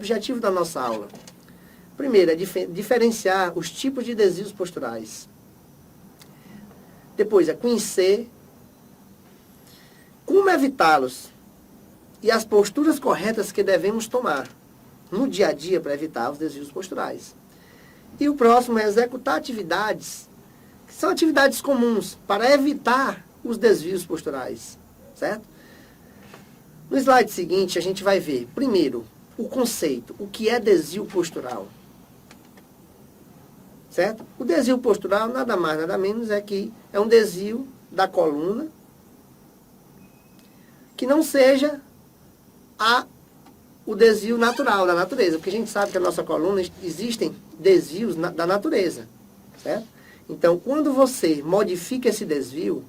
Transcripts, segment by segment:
objetivo da nossa aula. Primeiro, é diferenciar os tipos de desvios posturais. Depois, é conhecer como evitá-los e as posturas corretas que devemos tomar no dia a dia para evitar os desvios posturais. E o próximo é executar atividades que são atividades comuns para evitar os desvios posturais, certo? No slide seguinte, a gente vai ver, primeiro, o conceito, o que é desvio postural. Certo? O desvio postural, nada mais, nada menos, é que é um desvio da coluna que não seja o desvio natural da natureza, porque a gente sabe que a nossa coluna existem desvios da natureza, certo? Então, quando você modifica esse desvio,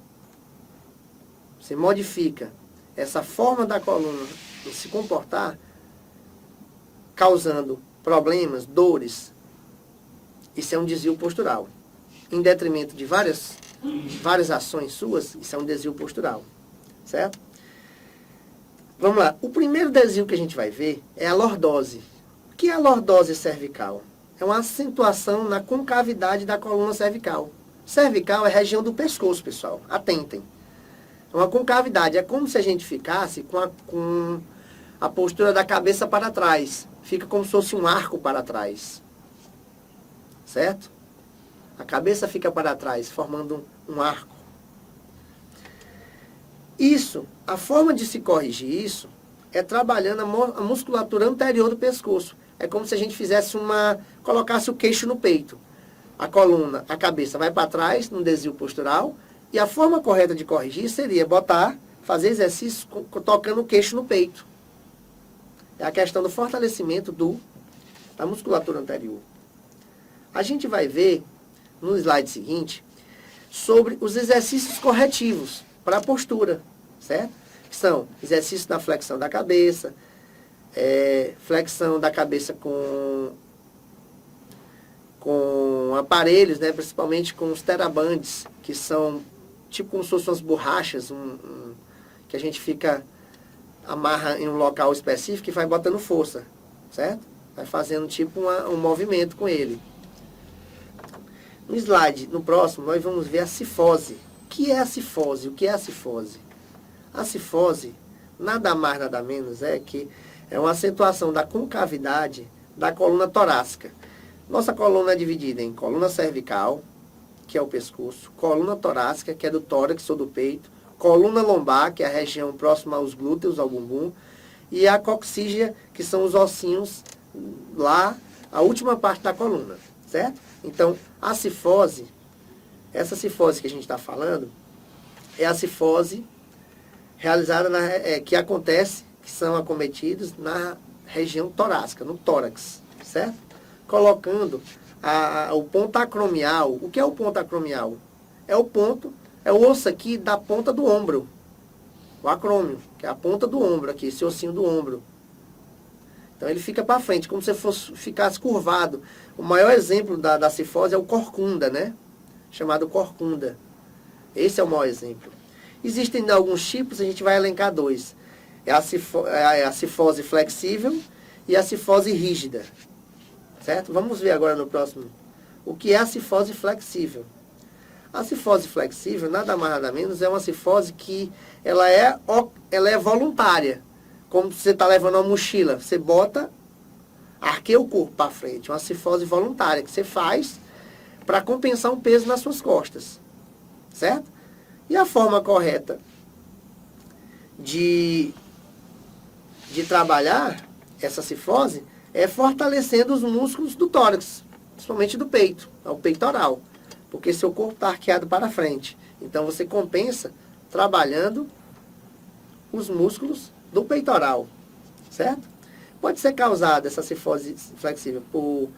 você modifica essa forma da coluna de se comportar, causando problemas, dores, isso é um desvio postural. Em detrimento de várias ações suas, isso é um desvio postural, certo? Vamos lá. O primeiro desvio que a gente vai ver é a lordose. O que é a lordose cervical? É uma acentuação na concavidade da coluna cervical. Cervical é a região do pescoço, pessoal. Atentem. É uma concavidade. É como se a gente ficasse com a postura da cabeça para trás. Fica como se fosse um arco para trás. Certo? A cabeça fica para trás, formando um arco. Isso, a forma de se corrigir isso é trabalhando a musculatura anterior do pescoço. É como se a gente colocasse o queixo no peito. A coluna, a cabeça vai para trás, no desvio postural, e a forma correta de corrigir seria fazer exercício tocando o queixo no peito. É a questão do fortalecimento da musculatura anterior. A gente vai ver, no slide seguinte, sobre os exercícios corretivos para a postura, certo? Que são exercícios da flexão da cabeça, flexão da cabeça com aparelhos, né? Principalmente com os terabands, que são tipo como se fossem umas borrachas, que a gente amarra em um local específico e vai botando força, certo? Vai fazendo tipo um movimento com ele. No slide, no próximo, nós vamos ver a cifose. O que é a cifose? O que é a cifose? A cifose, nada mais, nada menos, é uma acentuação da concavidade da coluna torácica. Nossa coluna é dividida em coluna cervical, que é o pescoço, coluna torácica, que é do tórax ou do peito, coluna lombar, que é a região próxima aos glúteos, ao bumbum, e a coxígea, que são os ossinhos lá, a última parte da coluna, certo? Então, a cifose, essa cifose que a gente está falando, é a cifose realizada, que são acometidos na região torácica, no tórax, certo? Colocando o ponto acromial. O que é o ponto acromial? É o osso aqui da ponta do ombro. O acrômio, que é a ponta do ombro aqui, esse ossinho do ombro. Então ele fica para frente, como se ficasse curvado. O maior exemplo da cifose é o corcunda, né? Chamado corcunda. Esse é o maior exemplo. Existem alguns tipos, a gente vai elencar dois. É a cifose flexível e a cifose rígida. Certo? Vamos ver agora no próximo. O que é a cifose flexível? A cifose flexível, nada mais nada menos, é uma cifose que ela é voluntária. Como você está levando uma mochila, você arqueia o corpo para frente. Uma cifose voluntária que você faz para compensar um peso nas suas costas. Certo? E a forma correta de trabalhar essa cifose é fortalecendo os músculos do tórax, principalmente do peito, o peitoral, porque seu corpo está arqueado para frente. Então você compensa trabalhando os músculos do peitoral, certo? Pode ser causada essa cifose flexível por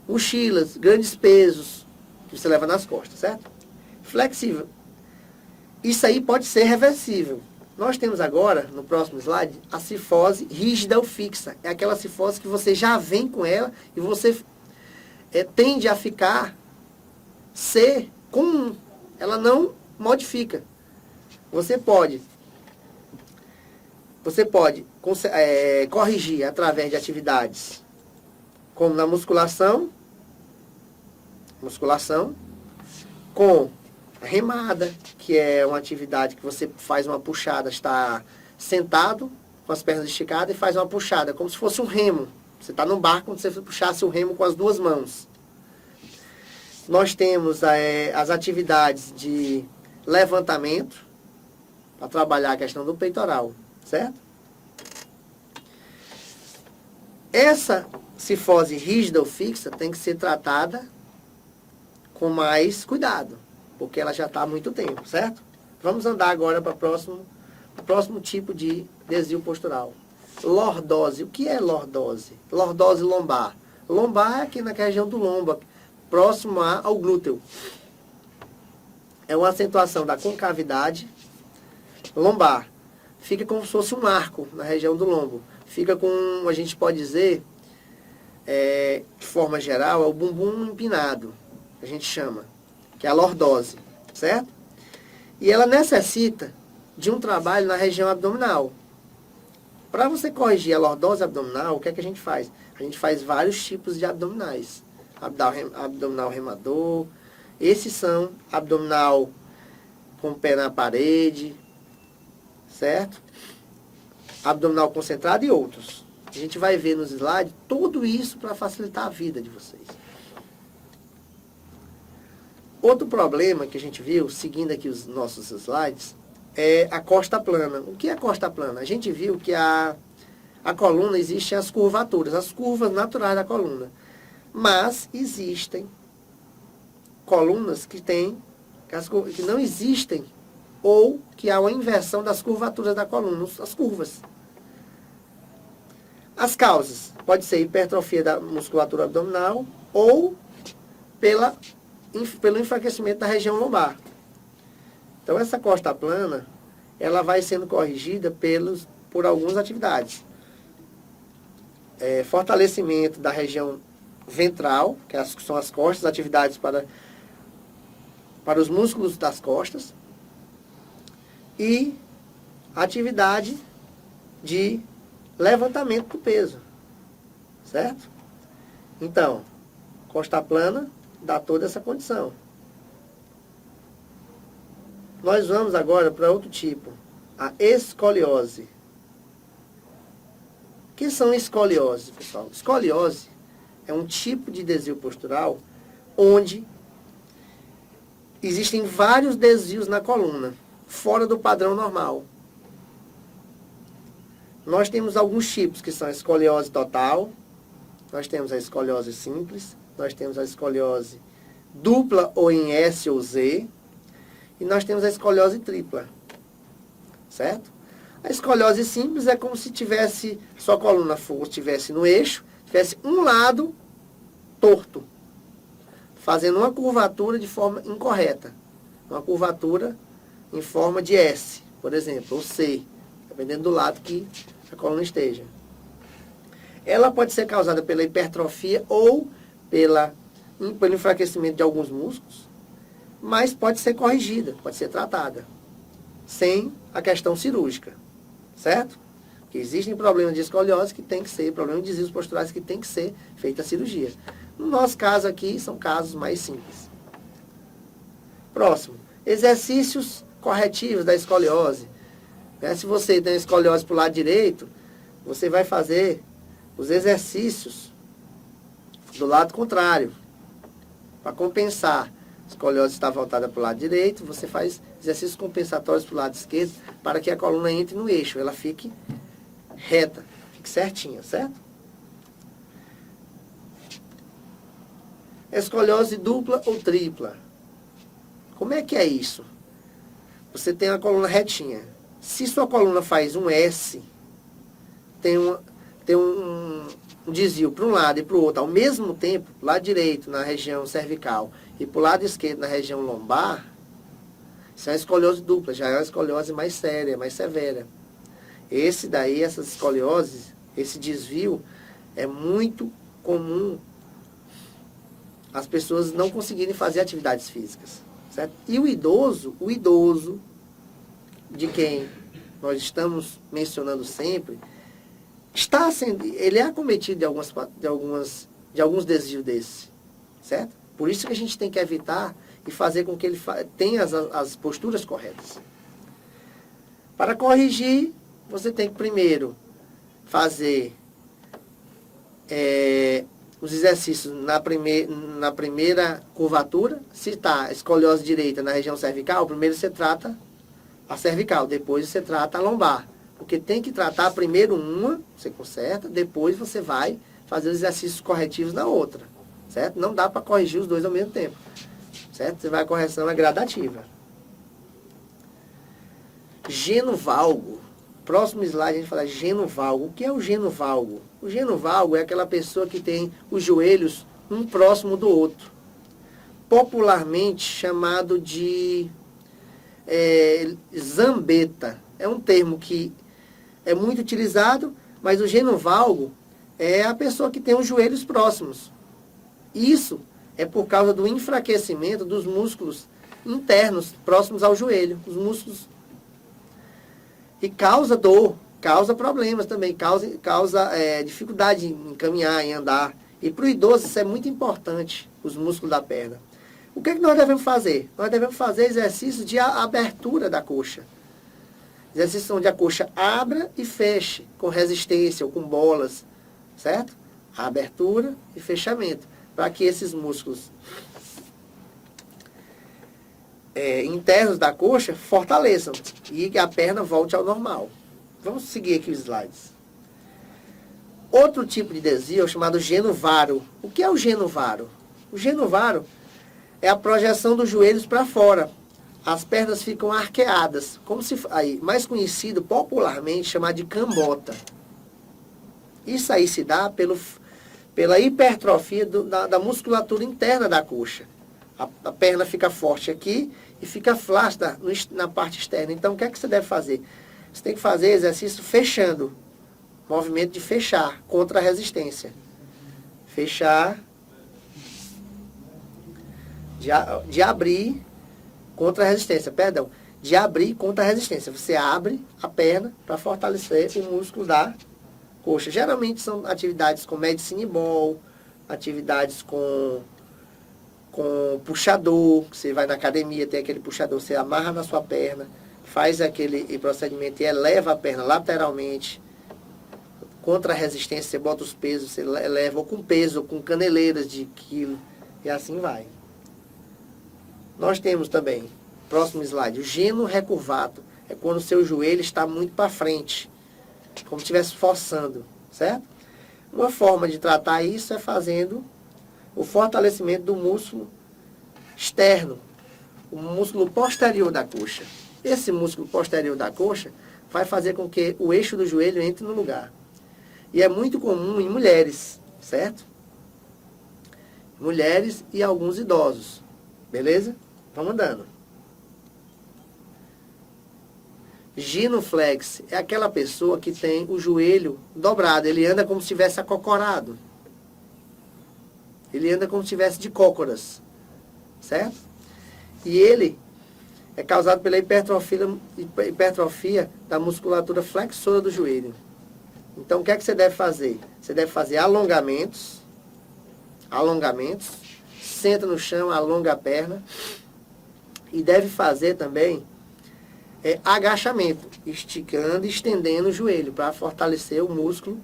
mochilas, grandes pesos que você leva nas costas, certo? Flexível. Isso aí pode ser reversível. Nós temos agora, no próximo slide, a cifose rígida ou fixa. É aquela cifose que você já vem com ela e você tende a ser comum. Ela não modifica. Você pode Você pode corrigir através de atividades como na musculação, com a remada, que é uma atividade que você faz uma puxada, está sentado, com as pernas esticadas, e faz uma puxada, como se fosse um remo. Você está num barco, como se você puxasse o remo com as duas mãos. Nós temos as atividades de levantamento, para trabalhar a questão do peitoral, certo? Essa cifose rígida ou fixa tem que ser tratada com mais cuidado, porque ela já está há muito tempo, certo? Vamos andar agora para o próximo tipo de desvio postural. Lordose. O que é lordose? Lordose lombar. Lombar é aqui na região do lombo, próximo ao glúteo. É uma acentuação da concavidade lombar. Fica como se fosse um arco na região do lombo. Fica com, a gente pode dizer, de forma geral, é o bumbum empinado, a gente chama, que é a lordose, certo? E ela necessita de um trabalho na região abdominal. Para você corrigir a lordose abdominal, o que é que a gente faz? A gente faz vários tipos de abdominais. Abdominal remador, esses são abdominal com o pé na parede, certo? Abdominal concentrado e outros. A gente vai ver nos slides tudo isso para facilitar a vida de vocês. Outro problema que a gente viu, seguindo aqui os nossos slides, é a costa plana. O que é costa plana? A gente viu que a coluna existem as curvaturas, as curvas naturais da coluna. Mas existem colunas que não existem, ou que há uma inversão das curvaturas da coluna, as curvas. As causas pode ser hipertrofia da musculatura abdominal ou pelo enfraquecimento da região lombar. Então, essa costa plana, ela vai sendo corrigida por algumas atividades. Fortalecimento da região ventral, que são as costas, atividades para os músculos das costas, e atividade de levantamento do peso, certo? Então, costa plana dá toda essa condição. Nós vamos agora para outro tipo, a escoliose. O que são escoliose, pessoal? Escoliose é um tipo de desvio postural onde existem vários desvios na coluna, fora do padrão normal. Nós temos alguns tipos, que são a escoliose total, nós temos a escoliose simples, nós temos a escoliose dupla ou em S ou Z, e nós temos a escoliose tripla, certo? A escoliose simples é como se sua coluna estivesse no eixo, tivesse um lado torto, fazendo uma curvatura de forma incorreta. Uma curvatura em forma de S, por exemplo, ou C, dependendo do lado que a coluna esteja. Ela pode ser causada pela hipertrofia ou pelo enfraquecimento de alguns músculos, mas pode ser corrigida, pode ser tratada, sem a questão cirúrgica, certo? Porque existem problemas de escoliose que tem que ser, problemas de desvios posturais que tem que ser feita a cirurgia. No nosso caso aqui, são casos mais simples. Próximo, exercícios corretivos da escoliose. Se você tem escoliose para o lado direito, você vai fazer os exercícios do lado contrário, para compensar. A escoliose está voltada para o lado direito, você faz exercícios compensatórios para o lado esquerdo, para que a coluna entre no eixo, ela fique reta, fique certinha, certo? Escoliose dupla ou tripla. Como é que é isso? Você tem a coluna retinha. Se sua coluna faz um S, tem um desvio para um lado e para o outro, ao mesmo tempo, lado direito na região cervical e para o lado esquerdo na região lombar, isso é uma escoliose dupla, já é uma escoliose mais séria, mais severa. Essas escolioses, esse desvio, é muito comum as pessoas não conseguirem fazer atividades físicas, certo? E o idoso de quem nós estamos mencionando sempre, ele é acometido de alguns desvios desses, certo? Por isso que a gente tem que evitar e fazer com que ele tenha as posturas corretas. Para corrigir, você tem que primeiro fazer os exercícios na primeira curvatura. Se está escoliose direita na região cervical, primeiro você trata a cervical, depois você trata a lombar. Porque tem que tratar primeiro uma, você conserta, depois você vai fazer os exercícios corretivos na outra, certo? Não dá para corrigir os dois ao mesmo tempo, certo? Você vai, a correção é gradativa. Genovalgo. Próximo slide a gente fala genovalgo. O que é o genovalgo? O genovalgo é aquela pessoa que tem os joelhos um próximo do outro. Popularmente chamado de zambeta. É um termo que é muito utilizado, mas o genovalgo é a pessoa que tem os joelhos próximos. Isso é por causa do enfraquecimento dos músculos internos próximos ao joelho. Os músculos. E causa dor, causa problemas também, causa dificuldade em caminhar, em andar. E para o idoso isso é muito importante, os músculos da perna. O que nós devemos fazer? Nós devemos fazer exercícios de abertura da coxa. Exercícios onde a coxa abra e feche, com resistência ou com bolas, certo? A abertura e fechamento, para que esses músculos internos da coxa fortaleçam e a perna volte ao normal. Vamos seguir aqui os slides. Outro tipo de desvio é o chamado genovaro. O que é o genovaro? O genovaro é a projeção dos joelhos para fora. As pernas ficam arqueadas, como se mais conhecido popularmente chamado de cambota. Isso aí se dá pela hipertrofia da musculatura interna da coxa. A perna fica forte aqui e fica flácida na parte externa. Então, o que é que você deve fazer? Você tem que fazer exercício fechando. Movimento de fechar contra a resistência. Fechar. De abrir contra a resistência. Perdão. De abrir contra a resistência. Você abre a perna para fortalecer o músculo da coxa. Geralmente são atividades com medicine ball, atividades com puxador. Você vai na academia, tem aquele puxador, você amarra na sua perna, faz aquele procedimento e eleva a perna lateralmente. Contra a resistência, você bota os pesos, você eleva ou com peso, ou com caneleiras de quilo, e assim vai. Nós temos também, próximo slide, o geno recurvado. É quando o seu joelho está muito para frente, como se estivesse forçando, certo? Uma forma de tratar isso é fazendo o fortalecimento do músculo externo, o músculo posterior da coxa. Esse músculo posterior da coxa vai fazer com que o eixo do joelho entre no lugar. E é muito comum em mulheres, certo? Mulheres e alguns idosos. Beleza? Vamos andando. Genuflex é aquela pessoa que tem o joelho dobrado. Ele anda como se estivesse acocorado. Ele anda como se estivesse de cócoras. Certo? E ele é causado pela hipertrofia da musculatura flexora do joelho. Então, o que é que você deve fazer? Você deve fazer alongamentos. Senta no chão, alonga a perna. E deve fazer também agachamento, esticando e estendendo o joelho para fortalecer o músculo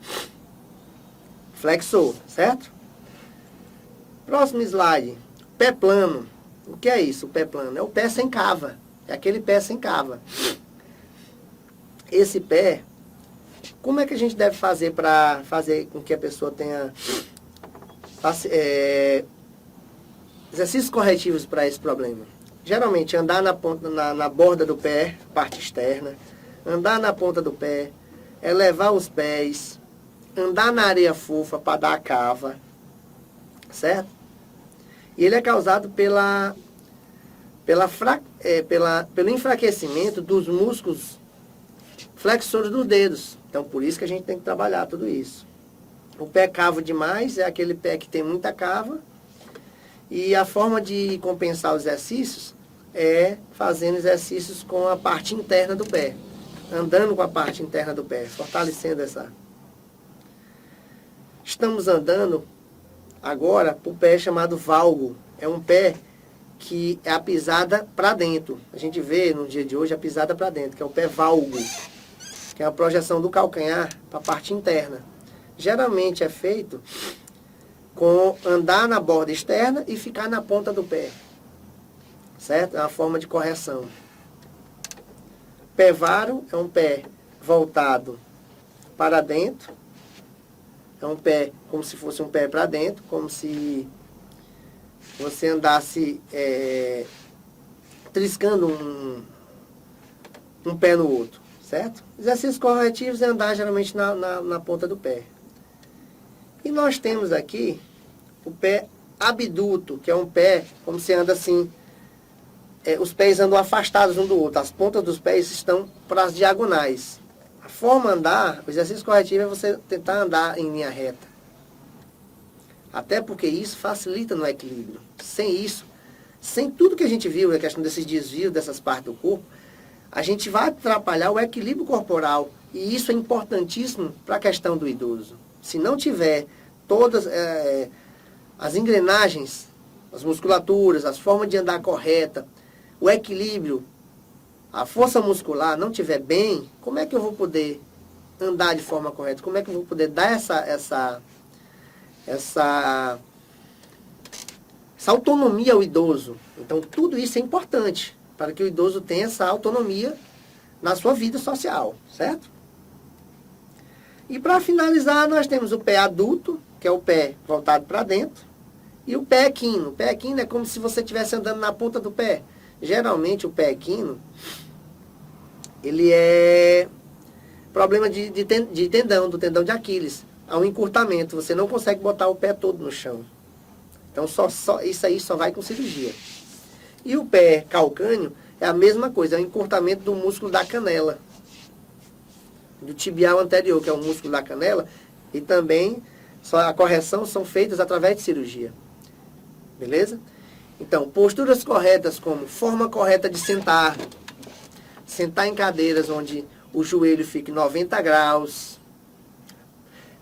flexor, certo? Próximo slide. Pé plano. O que é isso, o pé plano? É o pé sem cava. É aquele pé sem cava. Esse pé, como é que a gente deve fazer para fazer com que a pessoa tenha exercícios corretivos para esse problema? Geralmente, andar na borda do pé, parte externa, andar na ponta do pé, elevar os pés, andar na areia fofa para dar a cava, certo? E ele é causado pelo enfraquecimento dos músculos flexores dos dedos. Então, por isso que a gente tem que trabalhar tudo isso. O pé cavo demais é aquele pé que tem muita cava. E a forma de compensar os exercícios é fazendo exercícios com a parte interna do pé. andando com a parte interna do pé, fortalecendo essa. Estamos andando agora para o pé chamado valgo. É um pé que é a pisada para dentro. A gente vê no dia de hoje a pisada para dentro, que é o pé valgo, que é a projeção do calcanhar para a parte interna. Geralmente é feito com andar na borda externa e ficar na ponta do pé. Certo? É uma forma de correção. Pé varo é um pé voltado para dentro. É um pé como se fosse um pé para dentro, como se você andasse triscando um pé no outro, certo? Exercícios corretivos é andar geralmente na ponta do pé. E nós temos aqui o pé abduto, que é um pé como se anda assim, os pés andam afastados um do outro, as pontas dos pés estão para as diagonais. A forma de andar, o exercício corretivo é você tentar andar em linha reta. Até porque isso facilita no equilíbrio. Sem isso, sem tudo que a gente viu, a questão desses desvios dessas partes do corpo, a gente vai atrapalhar o equilíbrio corporal. E isso é importantíssimo para a questão do idoso. Se não tiver todas as engrenagens, as musculaturas, as formas de andar correta, o equilíbrio, a força muscular não tiver bem, como é que eu vou poder andar de forma correta? Como é que eu vou poder dar essa autonomia ao idoso? Então, tudo isso é importante para que o idoso tenha essa autonomia na sua vida social, certo? E para finalizar, nós temos o pé adulto, que é o pé voltado para dentro, e o pé equino. O pé equino é como se você estivesse andando na ponta do pé. Geralmente, o pé equino, ele é problema de tendão, do tendão de Aquiles. Há um encurtamento, você não consegue botar o pé todo no chão. Então, isso aí só vai com cirurgia. E o pé calcâneo é a mesma coisa, é o encurtamento do músculo da canela, do tibial anterior, que é o músculo da canela, e também a correção são feitas através de cirurgia. Beleza? Então, posturas corretas como forma correta de sentar, sentar em cadeiras onde o joelho fique 90 graus,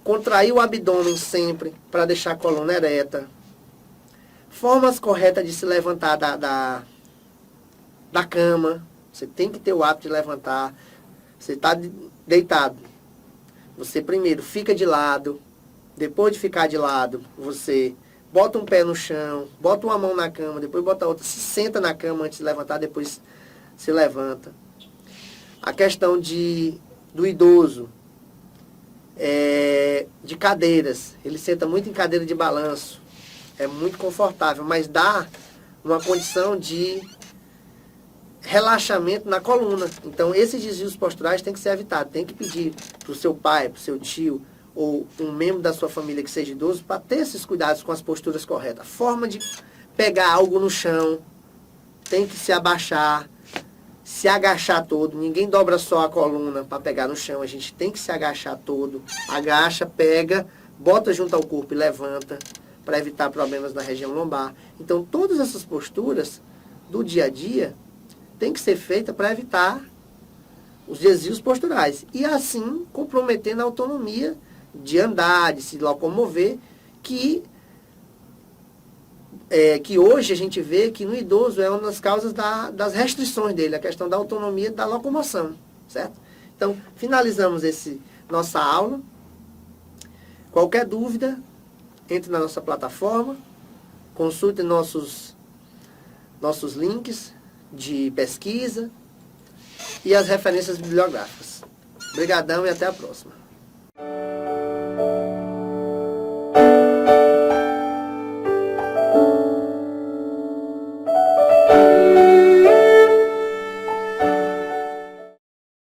contrair o abdômen sempre para deixar a coluna ereta, formas corretas de se levantar da cama, você tem que ter o hábito de levantar, você está deitado, você primeiro fica de lado, depois de ficar de lado, você bota um pé no chão, bota uma mão na cama, depois bota a outra, se senta na cama antes de levantar, depois se levanta. A questão do idoso, de cadeiras, ele senta muito em cadeira de balanço, é muito confortável, mas dá uma condição de relaxamento na coluna. Então, esses desvios posturais têm que ser evitados. Tem que pedir para o seu pai, para o seu tio, ou um membro da sua família que seja idoso, para ter esses cuidados com as posturas corretas. A forma de pegar algo no chão, tem que se abaixar, se agachar todo. Ninguém dobra só a coluna para pegar no chão, a gente tem que se agachar todo. Agacha, pega, bota junto ao corpo e levanta, para evitar problemas na região lombar. Então, todas essas posturas do dia a dia tem que ser feitas para evitar os desvios posturais. E assim, comprometendo a autonomia de andar, de se locomover, que hoje a gente vê que no idoso é uma das causas das restrições dele, a questão da autonomia da locomoção, certo? Então, finalizamos nossa aula. Qualquer dúvida, entre na nossa plataforma, consulte nossos links de pesquisa e as referências bibliográficas. Obrigadão e até a próxima.